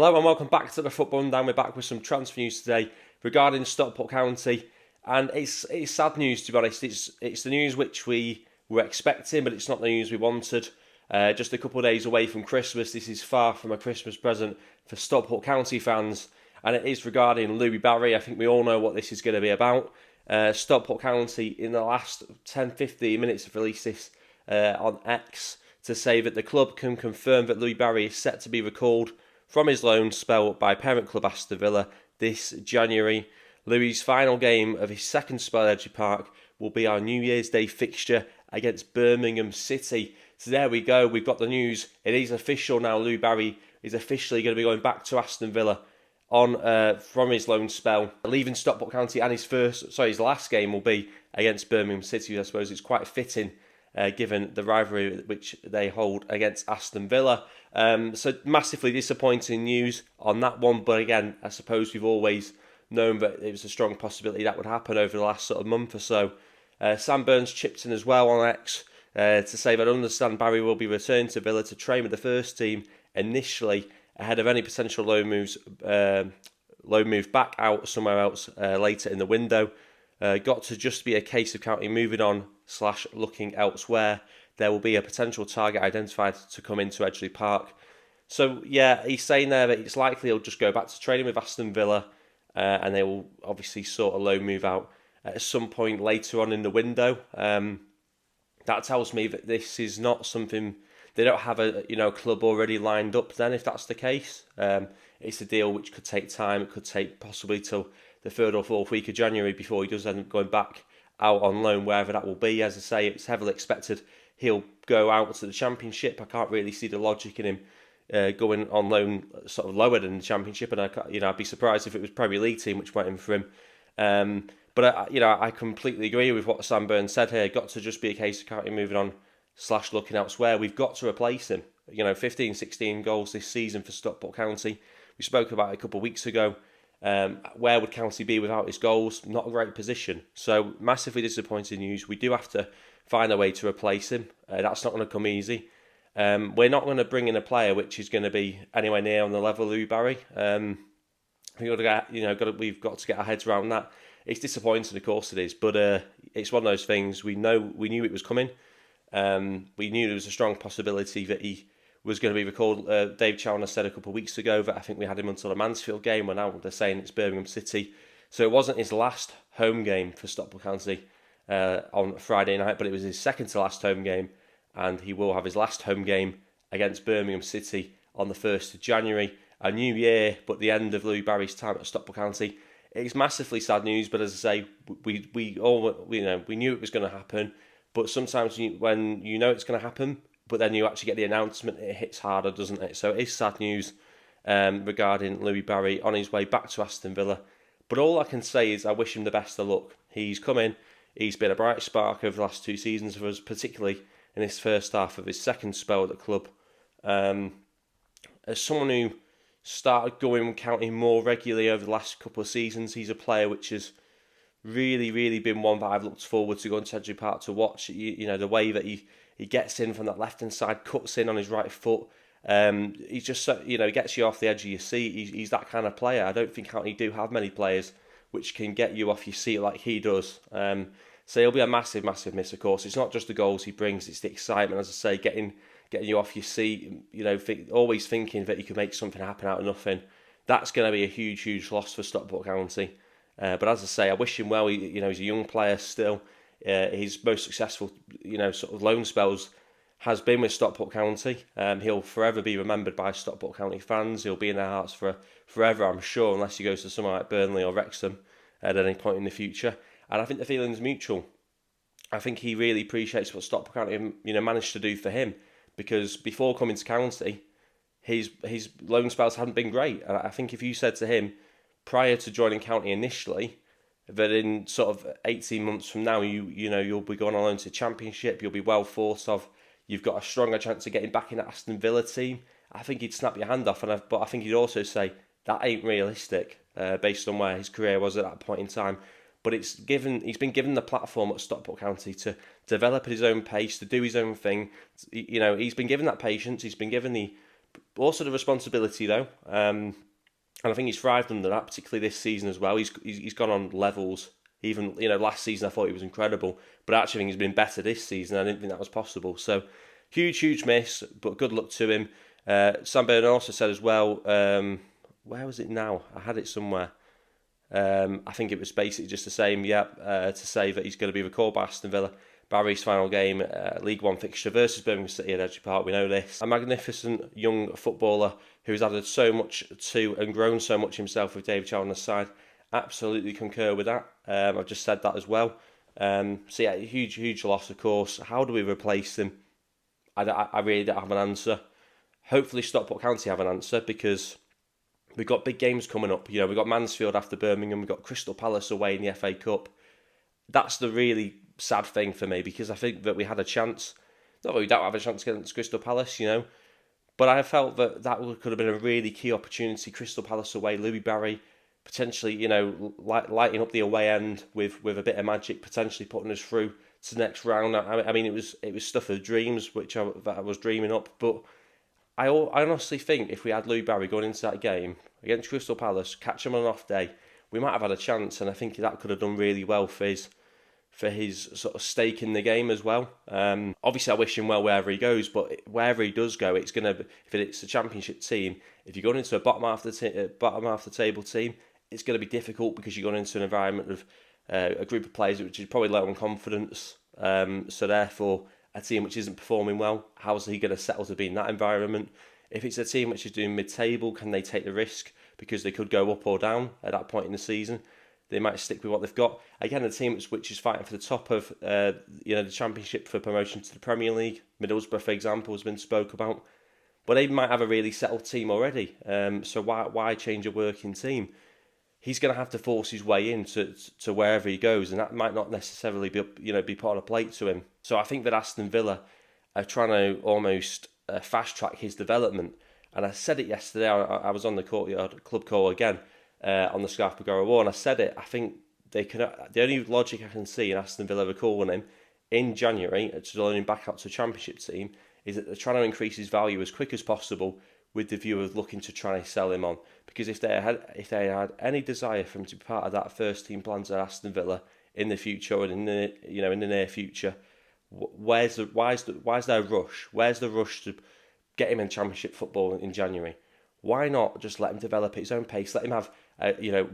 Hello and welcome back to the Football Rundown. We're back with some transfer news today regarding Stockport County, and it's sad news, to be honest. It's the news which we were expecting, but it's not the news we wanted. Just a couple of days away from Christmas. This is far from a Christmas present for Stockport County fans, and it is regarding Louie Barry. I think we all know what this is going to be about. Stockport County, in the last 10-15 minutes, have released this on X to say that the club can confirm that Louie Barry is set to be recalled from his loan spell by parent club Aston Villa this January. Louie's final game of his second spell at Edgeley Park will be our New Year's Day fixture against Birmingham City. So there we go, we've got the news. It is official now. Louie Barry is officially going to be going back to Aston Villa from his loan spell, leaving Stockport County, and his last game will be against Birmingham City. I suppose it's quite fitting given the rivalry which they hold against Aston Villa. So massively disappointing news on that one, but again, I suppose we've always known that it was a strong possibility that would happen over the last sort of month or so. Sam Burns chipped in as well on X to say that I understand Barry will be returned to Villa to train with the first team initially ahead of any potential loan move back out somewhere else later in the window. Got to just be a case of County moving on / looking elsewhere. There will be a potential target identified to come into Edgeley Park. So yeah, he's saying there that it's likely he'll just go back to training with Aston Villa, and they will obviously sort a loan move out at some point later on in the window. That tells me that this is not something, they don't have a club already lined up then, if that's the case. It's a deal which could take time. It could take possibly till the 3rd or 4th week of January before he does end up going back out on loan, wherever that will be. As I say, it's heavily expected he'll go out to the Championship. I can't really see the logic in him going on loan sort of lower than the Championship, and I'd be surprised if it was Premier League team which went in for him. But I completely agree with what Sam Burns said here. Got to just be a case of County moving on / looking elsewhere. We've got to replace him. 15, 16 goals this season for Stockport County. We spoke about it a couple of weeks ago. Where would County be without his goals? Not a great position. So massively disappointing news. We do have to find a way to replace him. That's not going to come easy. We're not going to bring in a player which is going to be anywhere near on the level of Louie Barry. I think we've got to get our heads around that. It's disappointing, of course it is, but it's one of those things. We knew it was coming. We knew there was a strong possibility that he was going to be recalled. Dave Chalmers said a couple of weeks ago that I think we had him until the Mansfield game, when now they're saying it's Birmingham City. So it wasn't his last home game for Stockport County on Friday night, but it was his second to last home game, and he will have his last home game against Birmingham City on the 1st of January. A new year, but the end of Louie Barry's time at Stockport County. It's massively sad news, but as I say, we knew it was going to happen. But sometimes when you know it's going to happen, but then you actually get the announcement, it hits harder, doesn't it? So it is sad news regarding Louie Barry on his way back to Aston Villa. But all I can say is I wish him the best of luck. He's come in, he's been a bright spark over the last 2 seasons for us, particularly in this first half of his second spell at the club. As someone who started going County more regularly over the last couple of seasons, he's a player which has really, really been one that I've looked forward to going to Edgeley Park to watch. The way that he gets in from that left-hand side, cuts in on his right foot. He's just, gets you off the edge of your seat. He's that kind of player. I don't think County do have many players which can get you off your seat like he does. So he'll be a massive, massive miss, of course. It's not just the goals he brings, it's the excitement, as I say, getting you off your seat, always thinking that you can make something happen out of nothing. That's going to be a huge, huge loss for Stockport County. But as I say, I wish him well. He's a young player still. His most successful, sort of loan spells has been with Stockport County. He'll forever be remembered by Stockport County fans. He'll be in their hearts for forever, I'm sure, unless he goes to somewhere like Burnley or Wrexham at any point in the future. And I think the feeling's mutual. I think he really appreciates what Stockport County, managed to do for him, because before coming to County, his loan spells hadn't been great. And I think if you said to him prior to joining County initially that in sort of 18 months from now you'll be going on loan to Championship, you'll be well thought of, you've got a stronger chance of getting back in that Aston Villa team, I think he'd snap your hand off. But I think he'd also say that ain't realistic based on where his career was at that point in time. But he's been given the platform at Stockport County to develop at his own pace, to do his own thing. He's been given that patience. He's been given the Also the responsibility though, and I think he's thrived under that, particularly this season as well. He's gone on levels. Even last season I thought he was incredible, but I actually think he's been better this season. I didn't think that was possible. So huge miss, but good luck to him. Sam Byrne also said as well. Where was it now? I had it somewhere. I think it was basically just the same. To say that he's going to be recalled by Aston Villa. Barry's final game, League One fixture versus Birmingham City at Edgeley Park. We know this. A magnificent young footballer who's added so much to and grown so much himself with David Chow on the side. Absolutely concur with that. I've just said that as well. Huge loss, of course. How do we replace him? I really don't have an answer. Hopefully Stockport County have an answer, because we've got big games coming up. We've got Mansfield after Birmingham. We've got Crystal Palace away in the FA Cup. That's the really sad thing for me, because I think that we had a chance. Not that we don't have a chance against Crystal Palace, but I felt that could have been a really key opportunity. Crystal Palace away, Louie Barry, potentially, lighting up the away end with a bit of magic, potentially putting us through to the next round. I mean, it was stuff of dreams, that I was dreaming up. But I honestly think if we had Louie Barry going into that game against Crystal Palace, catch him on an off day, we might have had a chance, and I think that could have done really well for his sort of stake in the game as well. Obviously, I wish him well wherever he goes, but wherever he does go, it's gonna if it's a championship team. If you're going into a bottom half the table team, it's going to be difficult, because you're going into an environment of a group of players which is probably low on confidence. So therefore, a team which isn't performing well, how's he going to settle to be in that environment? If it's a team which is doing mid-table, can they take the risk, because they could go up or down at that point in the season? They might stick with what they've got. Again, a team which is fighting for the top of the Championship for promotion to the Premier League. Middlesbrough, for example, has been spoke about. But they might have a really settled team already. So why change a working team? He's going to have to force his way into wherever he goes, and that might not necessarily be put on a plate to him. So I think that Aston Villa are trying to almost fast track his development. And I said it yesterday. I was on the Courtyard Club call again on the Scarf Pagora War, and I said it. I think the only logic I can see in Aston Villa recalling him in January to loan him back out to a Championship team is that they're trying to increase his value as quick as possible, with the view of looking to try and sell him on. Because if they had any desire for him to be part of that first team plans at Aston Villa in the future, or in the near future, where's their rush? Where's the rush to get him in Championship football in January? Why not just let him develop at his own pace? Let him have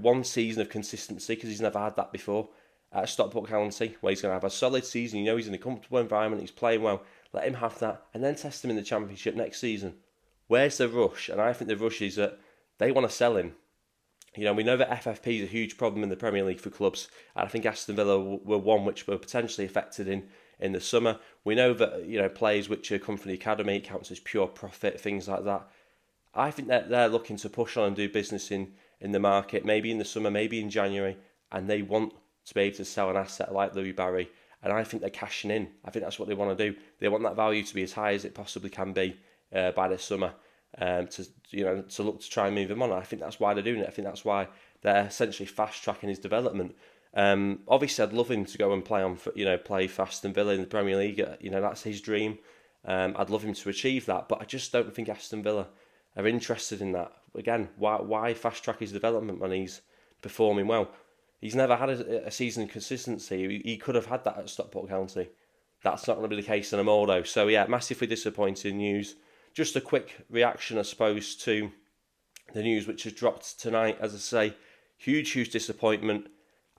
one season of consistency, because he's never had that before at Stockport County, where he's going to have a solid season. He's in a comfortable environment, he's playing well. Let him have that, and then test him in the Championship next season. Where's the rush? And I think the rush is that they want to sell him. We know that FFP is a huge problem in the Premier League for clubs, and I think Aston Villa were one which were potentially affected in the summer. We know that players which come from the academy, it counts as pure profit, things like that. I think that they're looking to push on and do business in the market, maybe in the summer, maybe in January, and they want to be able to sell an asset like Louie Barry, and I think they're cashing in. I think that's what they want to do. They want that value to be as high as it possibly can be by this summer, to look to try and move him on. I think that's why they're doing it. I think that's why they're essentially fast tracking his development. Obviously, I'd love him to go and play for Aston Villa in the Premier League. That's his dream. I'd love him to achieve that, but I just don't think Aston Villa are interested in that. Again, why fast track his development when he's performing well? He's never had a season of consistency. He could have had that at Stockport County. That's not going to be the case anymore, though. So yeah, massively disappointing news. Just a quick reaction, I suppose, to the news which has dropped tonight. As I say, huge disappointment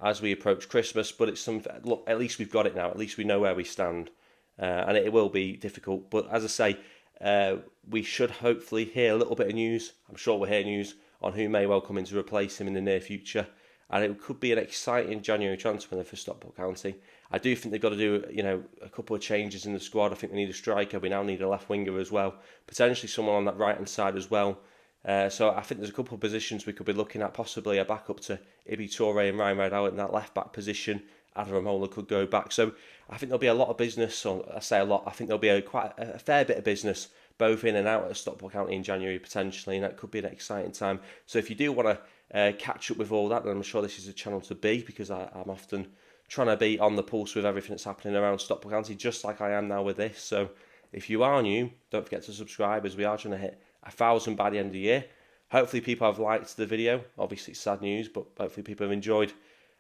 as we approach Christmas. But it's look, at least we've got it now. At least we know where we stand, and it will be difficult. But as I say, we should hopefully hear a little bit of news. I'm sure we'll hear news on who may well come in to replace him in the near future. And it could be an exciting January transfer for Stockport County. I do think they've got to do, a couple of changes in the squad. I think they need a striker. We now need a left winger as well. Potentially someone on that right-hand side as well. So I think there's a couple of positions we could be looking at, possibly a backup to Ibi Toure and Ryan Rideout in that left-back position. Adaramola could go back. So I think there'll be a lot of business, or I say a lot, I think there'll be quite a fair bit of business both in and out of Stockport County in January potentially, and that could be an exciting time. So if you do want to catch up with all that, then I'm sure this is a channel to be, because I'm often trying to be on the pulse with everything that's happening around Stockport County, just like I am now with this. So if you are new, don't forget to subscribe, as we are trying to hit 1,000 by the end of the year. Hopefully people have liked the video. Obviously it's sad news, but hopefully people have enjoyed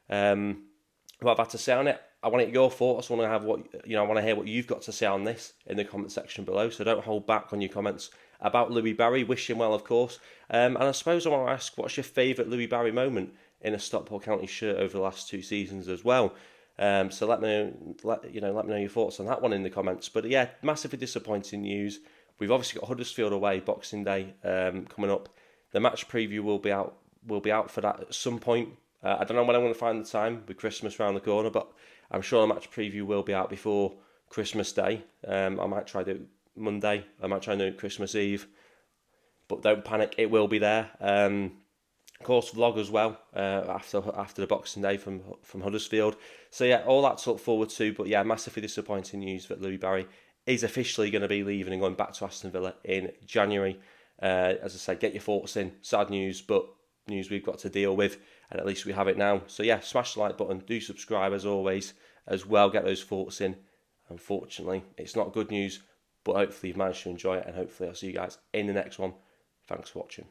what I've had to say on it. I want to get your thoughts. I want to have I want to hear what you've got to say on this in the comment section below. So don't hold back on your comments about Louie Barry. Wish him well, of course. And I suppose I want to ask, what's your favourite Louie Barry moment in a Stockport County shirt over the last 2 seasons as well? So let me know your thoughts on that one in the comments. But yeah, massively disappointing news. We've obviously got Huddersfield away Boxing Day coming up. The match preview will be out for that at some point. I don't know when I'm going to find the time with Christmas around the corner, but I'm sure the match preview will be out before Christmas Day. I might try to do it Monday. I might try to do it Christmas Eve. But don't panic, it will be there. Of course, vlog as well after the Boxing Day from Huddersfield. So yeah, all that to look forward to. But yeah, massively disappointing news that Louie Barry is officially going to be leaving and going back to Aston Villa in January. As I said, get your thoughts in. Sad news, but news we've got to deal with, and at least we have it now. So yeah, smash the like button, do subscribe as always as well, get those thoughts in. Unfortunately, it's not good news, but hopefully you've managed to enjoy it, and hopefully I'll see you guys in the next one. Thanks for watching.